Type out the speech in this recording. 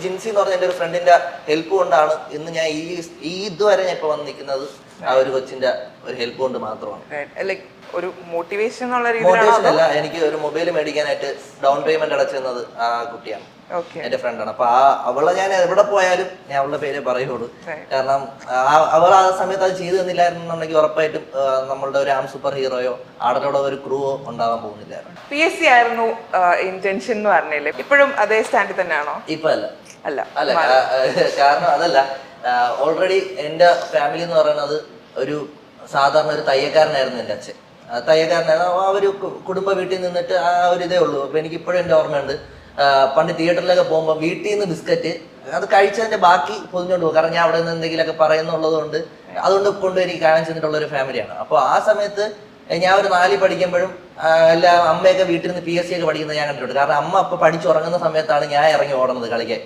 ജിൻസി എന്ന് പറഞ്ഞ എൻ്റെ ഒരു ഫ്രണ്ടിന്റെ ഹെൽപ്പ് കൊണ്ടാണ് ഇന്ന് ഞാൻ ഈ ഇതുവരെ ഞാൻ ഇപ്പൊ വന്ന് നിൽക്കുന്നത്. ആ ഒരു കൊച്ചിന്റെ ഒരു ഹെൽപ്പ് കൊണ്ട് മാത്രമാണ്. ഒരു മോട്ടിവേഷൻ എന്നുള്ള മോട്ടിവേഷൻ അല്ല, എനിക്ക് ഒരു മൊബൈൽ മേടിക്കാനായിട്ട് ഡൗൺ പേയ്മെന്റ് അടച്ചിരുന്നത് ആ കുട്ടിയാണ്, എന്റെ ഫ്രണ്ടാണ്. അപ്പൊ അവളെ ഞാൻ എവിടെ പോയാലും ഞാൻ അവളുടെ പേരെ പറയുള്ളൂ. കാരണം അവൾ ആ സമയത്ത് അത് ചെയ്തു തന്നില്ലായിരുന്നുണ്ടെങ്കിൽ ഉറപ്പായിട്ടും നമ്മളുടെ ഒരു ആം സൂപ്പർ ഹീറോയോ ആടലോടെ ഒരു ക്രൂവോ ഉണ്ടാവാൻ പോകുന്നില്ലായിരുന്നു. PSC ആയിരുന്നു ഇന്റൻഷൻ എന്ന് പറഞ്ഞില്ലേ, ഇപ്പോഴും അതേ സ്റ്റാൻഡിൽ തന്നെയാണോ? ഇപ്പൊ അല്ല അല്ല അല്ല കാരണം അതല്ല, ഓൾറെഡി എൻ്റെ ഫാമിലി എന്ന് പറയുന്നത് ഒരു സാധാരണ ഒരു തയ്യക്കാരനായിരുന്നു എൻ്റെ അച്ഛൻ. തയ്യക്കാരനായിരുന്നു. ആ ഒരു കുടുംബ വീട്ടിൽ നിന്നിട്ട് ആ ഒരു ഇതേ ഉള്ളൂ. അപ്പൊ എനിക്ക് ഇപ്പോഴും എൻ്റെ ഓർമ്മയുണ്ട്, പണ്ട് തിയേറ്ററിലൊക്കെ പോകുമ്പോൾ വീട്ടിൽ നിന്ന് ബിസ്ക്കറ്റ് അത് കഴിച്ചതിന്റെ ബാക്കി പൊതിഞ്ഞോണ്ട് പോകും. കാരണം ഞാൻ അവിടെ നിന്ന് എന്തെങ്കിലുമൊക്കെ പറയുന്നുള്ളത് കൊണ്ട് അതുകൊണ്ട് കൊണ്ട് എനിക്ക് കാണാൻ ചെന്നിട്ടുള്ള ഒരു ഫാമിലിയാണ്. അപ്പോൾ ആ സമയത്ത് ഞാൻ ഒരു 4 പഠിക്കുമ്പോഴും എല്ലാ അമ്മയൊക്കെ വീട്ടിൽ നിന്ന് PSC ഒക്കെ പഠിക്കുന്നത് ഞാൻ കണ്ടിട്ടുണ്ട്. കാരണം അമ്മ അപ്പൊ പഠിച്ചുറങ്ങുന്ന സമയത്താണ് ഞാൻ ഇറങ്ങി ഓടുന്നത് കളിക്കാൻ.